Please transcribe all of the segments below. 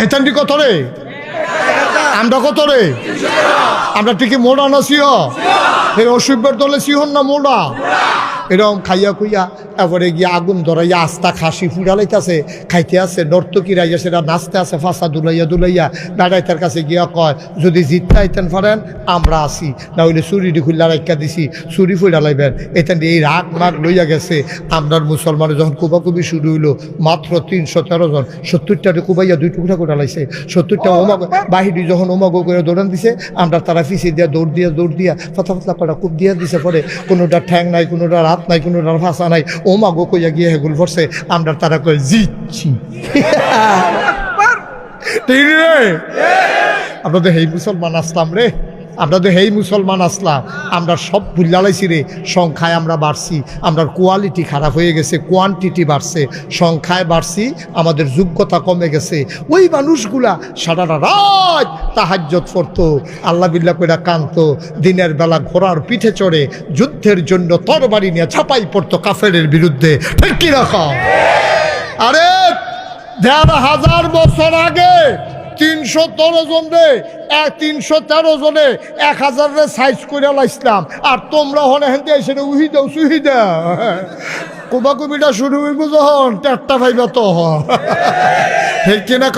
হেতান্ডি কত রে? আমরা কত রে? আমরা ঠিকই মোড়া না সিও? অসুবিধার দলে সিহন না মোড়া? এরকম খাইয়া খুইয়া তারপরে গিয়ে আগুন ধরাইয়া আস্তা খাসি ফুটালাইতেছে, খাইতে আছে, নর্তকীরা ইয়া সেটা নাচতে আছে, ফাঁসা দুলাইয়া দুলাইয়া বেড়াইতার কাছে গিয়া কয় যদি জিততে আইতেন পারেন আমরা আসি, না হইলে চুরিটি খুললা রাখা দিছি, চুরি ফুটালাইবেন। এখান এই রাগ মাগ লইয়া গেছে। আমরার মুসলমানের যখন কুবাকুবি শুরু হইলো, মাত্র 313 জন 70টারে কুবাইয়া 2 টুকরা করে লাইছে। 70টা ওমাগ বাহিনী যখন ওমাগো করে দৌড়ান দিছে, আমরা তারা পিছিয়ে দিয়া দৌড় দিয়া ফাতা ফাতলা কটা কুপ দিয়া দিছে। পরে কোনোটা ঠ্যাং নাই, কোনোটা রাত নাই, কোনোটার ফাঁসা নাই, ওমাগো কইয়া গিয়ে হেগুল পড়ছে। আমরা তারা কই জিতছি। ঠিক রে? আমরা তো হেই মুসলমান আসলাম রে, আমরা তো হেই মুসলমান আসলাম। আমরা সব ভুলালাইছি রে। সংখ্যায় আমরা বাড়ছি, আমরা কোয়ালিটি খারাপ হয়ে গেছে, কোয়ান্টিটি বাড়ছে। সংখ্যায় বাড়ছি, আমাদের যোগ্যতা কমে গেছে। ওই মানুষগুলা সারাটা রাত তাহাজ্জুদ পড়তো, আল্লাহ বিল্লাহ কইরা কাঁদতো, দিনের বেলা ঘোড়ার পিঠে চড়ে যুদ্ধের জন্য তরবারি নিয়ে ছাপাই পড়তো কাফেরের বিরুদ্ধে। ঠিক কি রকম? আরে ১,৫০০ বছর আগে 313 জন রে 313 জনে 1000 রে সাইজ করে লাইছিলাম। আর তোমরা হলে হেঁটে এসে উহি দাও সুহি দাও। কুবাকুবিটা শুরু হইব যখন টেটটা ভাইবা তো ঠিক কিনা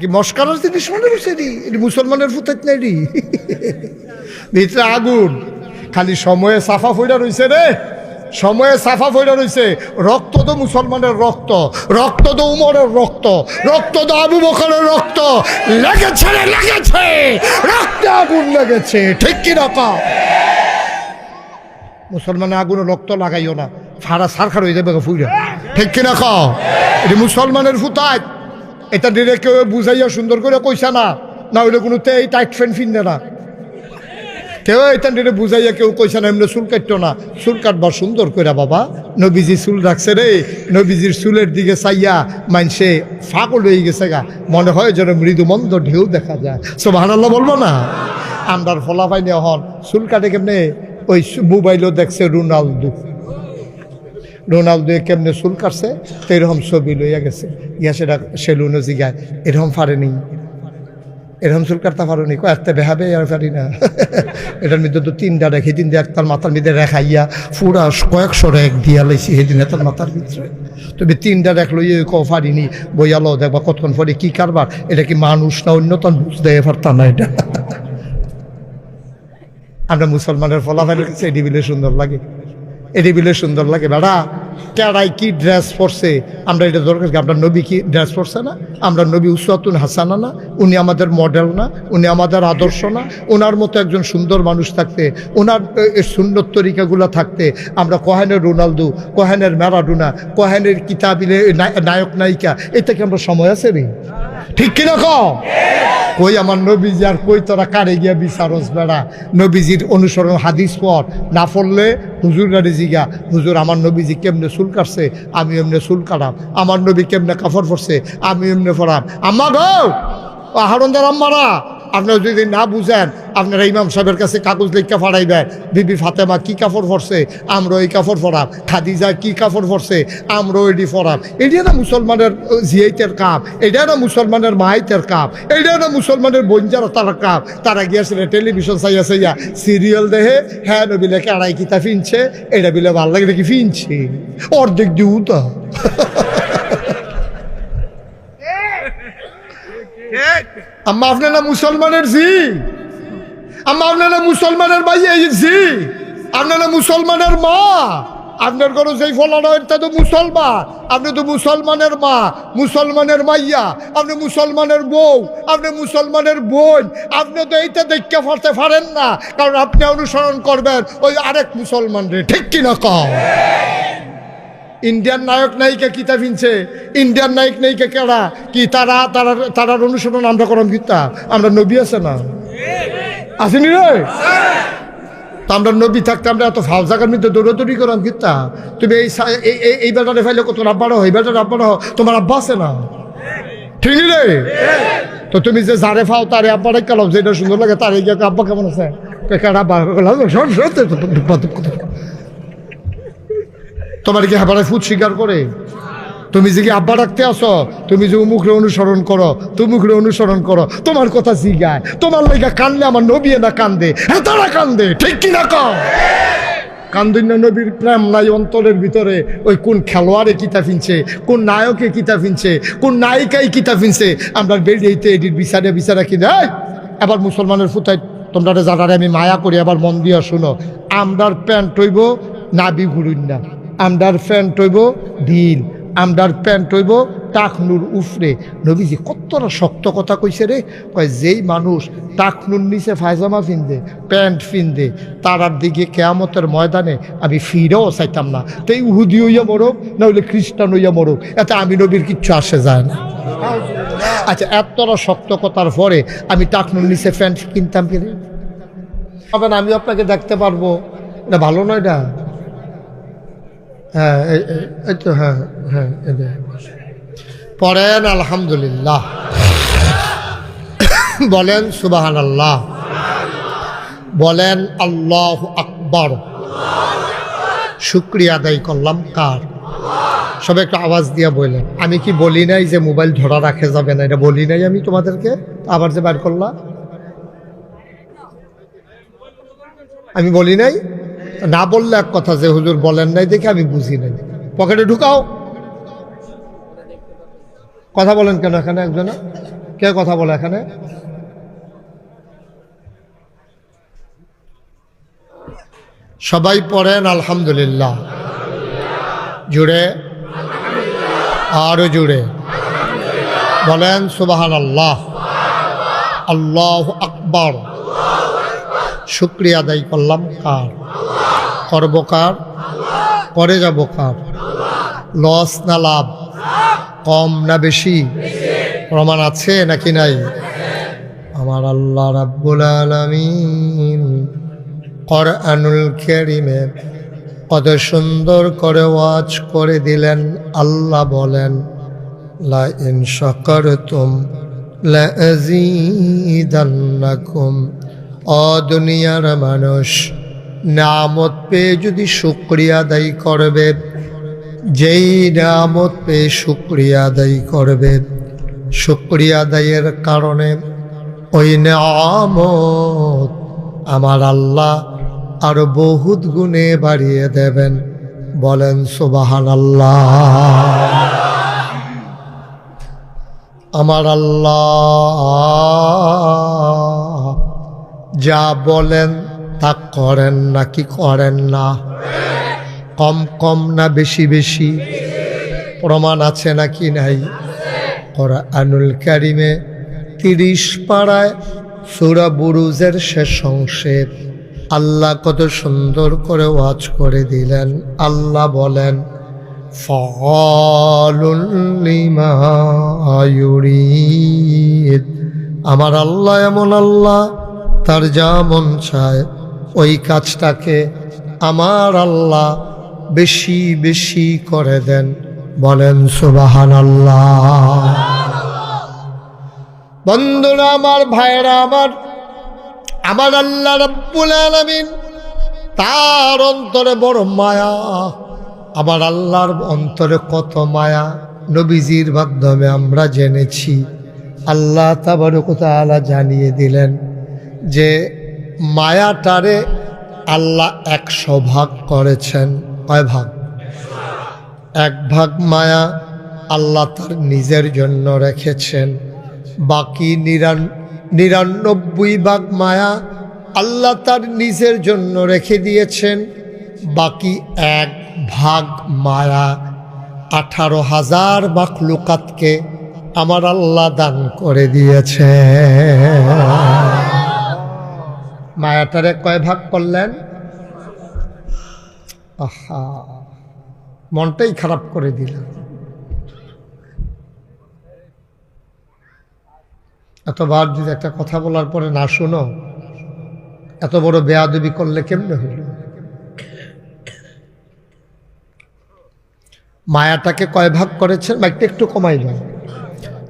কি মস্কারার জিনিস মনে বসে রি? এটি মুসলমানের ফুটাইত নাই রি, ভিতরে আগুন। খালি সময়ে সাফা ফইরা রইছে রে, সময়ে সাফা ফইরা রইছে। রক্ত তো মুসলমানের রক্ত, রক্ত তো উমরের রক্ত, রক্ত তো আবু বকরের রক্ত। লেগেছে রে লেগেছে, রক্তে আগুন লেগেছে। ঠিক কি রকম? মুসলমানের আগুনে রক্ত লাগাইও না, ফাড়া সারখার হয়ে যাবে ফুইরা। ঠিক কি রকম? এটি মুসলমানের ফুটায়। এটা ডিরে কেউ বুঝাইয়া সুন্দর করে কইসা না, না হইলে কোনোতে এই টাইট ফ্যান ফিনবে না। কেউ এটা ডিরে বুঝাইয়া কেউ কইসা না এমনি চুল কাটতো না। চুল কাটবার সুন্দর করে বাবা, নবীজি চুল রাখছে রে। নবীজির চুলের দিকে চাইয়া মানসে ফাগল হয়ে গেছে গা, মনে হয় যেন মৃদুমন্দ ঢেউ দেখা যায়। সুবহানাল্লাহ বলবো না? আমরার ফলাফাই নিয়ে হন চুল কাটে কেমনে? ওই মোবাইলও দেখছে রোনালদো কেমনে চুল কাটছে, তো এরকম ছবি লইয়া গেছে। ইয়া সেটা সেলুনে জিগায় এরকম পারেনি, এরকম চুল কাটতে পারোনি, কয়েকটা বেহাবে আর পারি না। এটার মধ্যে তো 3টা রেখে 3টা একটার মাথার মধ্যে রেখাইয়া পুরা কয়েকশো রেখ দিয়া লাইছি সেদিন এটার মাথার ভিতরে। তবে 3টা রেখ লইয়ে পারিনি, বইয়ালো দেখবা কতক্ষণ পরে কি কারবার। এটা কি মানুষ না অন্যতম বুঝতে পারতাম না। এটা আমরা মুসলমানের ফলাফলের কাছে এটি বিলে সুন্দর লাগে, এটি বিলে সুন্দর লাগে। বেড়া কেড়াই কি ড্রেস পরছে, আমরা এটা দরকার কি? আপনার নবী কি ড্রেস পরছে না? আমরা নবী উসওয়াতুন হাসানা না? উনি আমাদের মডেল না? উনি আমাদের আদর্শ না? ওনার মতো একজন সুন্দর মানুষ থাকতে, ওনার সুন্নত তরিকাগুলো থাকতে, আমরা কোহেনের রোনালদো, কোহেনের ম্যারাডোনা, কোহেনের কিতাবিলে নায়ক নায়িকা, এটা কি আমরা সময় আছে রে? ঠিক কিনা কই আমার নবীজি আর কই তোরা কারে গিয়া বিচারস বেড়া? নবীজির অনুসরণ হাদিস পর না পড়লে হুজুর গাড়ি জিগা, হুজুর আমার নবীজি কেমনে চুল কাটছে আমি এমনি চুল কাটাম, আমার নবী কেমনে কাপড় পরছে আমি এমনি পরাম। আম্মা গো হারন্দার আম্মারা, আপনারা যদি না বুঝেন আপনারা ইমাম সাহেবের কাছে কাগজ লিখা ফাড়াইবেন, বিবি ফাতেমা কি কাপড় পরছে আমরা ওই কাপড় পরাম, খাদিজা কি কাপড় পরছে আমরা ওইটি পরাম। এটা না মুসলমানের জিয়াইতের কাপ, এটা না মুসলমানের মাইতের কাপ, এটা না মুসলমানের বঞ্জার তার কাপ। তারা গিয়েছিল টেলিভিশন চাইয়া চাইয়া সিরিয়াল দেখে, হ্যাঁ নবী লেখে আড়াই কিতা ফিনছে, এটা বিলে ভাল লাগে নাকি ফিনছে অর্ধেক দিউ তো। আম্মা আপনারা মুসলমানের জি, আম্মা আপনারা মুসলমানের ভাইয়া জি, আপনারা মুসলমানের মা, আপনার ঘরে যেই ফলানো এটা তো মুসলমান, আপনি তো মুসলমানের মা, মুসলমানের মাইয়া, আপনি মুসলমানের বউ, আপনি মুসলমানের বোন। আপনি তো এইটা দেখতে পারতে পারেন না, কারণ আপনি অনুসরণ করবেন ওই আরেক মুসলমানরে। ঠিক কিনা কও? ইন্ডিয়ান নায়ক নায়িকা কিতা ফিনছে, ইন্ডিয়ান নায়ক নায়িকা কেডা কি তারার অনুসরণ আমরা করাম কিতা? আমরা নবী আছে না? আসেনি রে? তো আমরা নবী থাকতে আমরা এত ফাল জায়গার মধ্যে দৌড়াদৌড়ি করাম কিতা? তুমি এই বেটারে ফাইলে কত আব্বা রহ, এই বেটার আব্বা রহ, তোমার আব্বা আছে না? ঠিক রে? তো তুমি যে যারে ফাও তারে আব্বা রেখা লাও, যেটা সুন্দর লাগে তারে গিয়ে আব্বা কেমন আছে তোমার কি হেবারে ফুট স্বীকার করে? তুমি যে কি আব্বা ডাকতে আসো, তুমি যে মুখরে অনুসরণ করো, তুমুখরে অনুসরণ করো, তোমার কথা জিগায়, তোমার লাইগা কানলে আমার নবী না কান্দে, হ্যাঁ তারা কান্দে, ঠিক কিনা কও? কান্দুন্য নবীর প্রেম নাই অন্তরের ভিতরে। ওই কোন খেলোয়াড়ে কিতা ফিনছে, কোন নায়কে কিতা ফিনছে, কোন নায়িকাই কিতা ফিনছে, আমরা বেরিয়েতে এটির বিচারে বিচারা কিনা। এবার মুসলমানের ফুতায় তোমরা যারা আমি মায়া করি, আবার মন দিয়া শুনো, আমরার প্যান্ট হইব নাবি ঘুরুন না, আমরার প্যান্ট হইব ঢিল, আমরার প্যান্ট হইব টাকনুর উফরে। নবীজি কতটা শক্ত কথা কইছে রে, কয় যেই মানুষ টাকনুর নিচে ফায়জামা ফিনদে, প্যান্ট ফিনদে, তারার দিকে কেয়ামতের ময়দানে আমি ফিরেও চাইতাম না। তো এই উহুদি হইয়া মরুক, না হইলে খ্রিস্টান হইয়া মরুক, এতে আমি নবীর কিচ্ছু আসে যায় না। আচ্ছা, এতটা শক্ত কথার পরে আমি টাকনুর নিচে প্যান্ট কিনতাম কিনে হবে না, আমি আপনাকে দেখতে পারবো, এটা ভালো নয় এটা। হ্যাঁ এই তো, হ্যাঁ হ্যাঁ, পড়েন আলহামদুলিল্লাহ, বলেন সুবহানাল্লাহ, বলেন আল্লাহু আকবার। শুকরিয়া আদায় করলাম কার? সবাই একটু আওয়াজ দিয়ে বললেন। আমি কি বলি নাই যে মোবাইল ধরা রাখা যাবে না? এটা বলি নাই আমি তোমাদেরকে? আবার যে বার করলাম, আমি বলি নাই? না বললে এক কথা, যে হুজুর বলেন নাই দেখে আমি বুঝি নাই। পকেটে ঢুকাও। কথা বলেন কেন এখানে? একজনে কে কথা বলে এখানে? সবাই পড়েন আলহামদুলিল্লাহ, জুড়ে, আরো জুড়ে বলেন সুবহানাল্লাহ, আল্লাহু আকবার। শুকরিয়া আদায় করলাম কার? করব কার? করে যাব কার? লস না লাভ? কম না বেশি? প্রমাণ আছে নাকি নাই? আমার আল্লাহ রাব্বুল আলামিন কোরআনুল কারীমে কত সুন্দর করে ওয়াজ করে দিলেন। আল্লাহ বলেন, লা ইন শাকারতুম লা আযীদান্নাকুম। ও দুনিয়ার মানুষ, নিয়ামত পেয়ে যদি শুকরিয়া আদায় করবে, যেই নিয়ামত পেয়ে শুকরিয়া আদায় করবে, শুকরিয়া আদায়ের কারণে ওই নিয়ামত আমার আল্লাহ আরো বহুত গুণে বাড়িয়ে দেবেন। বলেন সুবহানাল্লাহ। আমার আল্লাহ যা বলেন তা করেন নাকি করেন না? কম কম না বেশি বেশি? প্রমাণ আছে নাকি নাই? কোরআনুল কারীমে 30 পারায় সূরা বুরুজের শেষ অংশে আল্লাহ কত সুন্দর করে ওয়াজ করে দিলেন। আল্লাহ বলেন, ফাআলুল লিমা ইউরিদ। আমার আল্লাহ এমন আল্লাহ, তার যা মন চায় ওই কাজটাকে আমার আল্লাহ বেশি বেশি করে দেন। বলেন সুবহানাল্লাহ। বন্ধুরা আমার, ভাইরা আমার, আমার আল্লাহ রাব্বুল আলামিন তার অন্তরে বড় মায়া। আমার আল্লাহর অন্তরে কত মায়া নবীজির মাধ্যমে আমরা জেনেছি। আল্লাহ তাবারক ওয়া তাআলা জানিয়ে দিলেন যে মায়াটারে আল্লাহ 100 ভাগ করেছেন। কয় ভাগ? 1 ভাগ মায়া আল্লাহ তার নিজের জন্য রেখেছেন, বাকি 99 ভাগ মায়া আল্লাহ তার নিজের জন্য রেখে দিয়েছেন। বাকি 1 ভাগ মায়া 18,000 মাখলুকাতকে আমার আল্লাহ দান করে দিয়েছে। মায়াটারে কয় ভাগ করলেন? আহা, মনটাই খারাপ করে দিলেন। এতবার যদি একটা কথা বলার পরে না শুনো, এত বড় বেয়াদবি করলে কেমনে হইল? মায়াটাকে কয় ভাগ করেছেন? মাইকটা একটু কমাই দেন।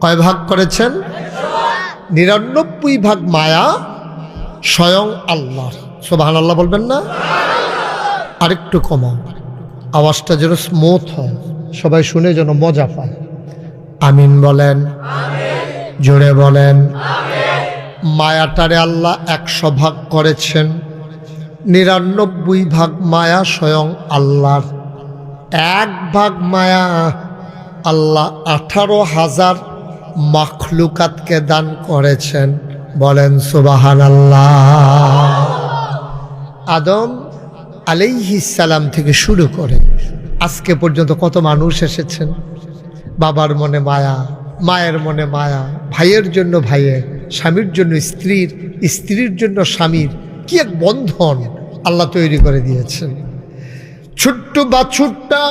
কয় ভাগ করেছেন? 99 ভাগ মায়া স্বয়ং আল্লাহর। সুবহানাল্লাহ বলবেন না? আরেকটু কমাও, আওয়াজটা যেন স্মুথ হয়। সবাই শুনে যেন মজা পায়। আমিন বলেন, জোরে বলেন। মায়াটারে আল্লাহ 100 ভাগ করেছেন, 99 ভাগ মায়া স্বয়ং আল্লাহর, 1 ভাগ মায়া আল্লাহ 18,000 মাখলুকাতকে দান করেছেন। বলেন সুবহানাল্লাহ। আদম আলাইহিস সালাম থেকে শুরু করে আজকে পর্যন্ত কত মানুষ এসেছেন। বাবার মনে মায়া, মায়ের মনে মায়া, ভাইয়ের জন্য ভাইয়ের, স্বামীর জন্য স্ত্রীর, স্ত্রীর জন্য স্বামীর, কি এক বন্ধন আল্লাহ তৈরি করে দিয়েছেন। ছোট্ট বাছুরটা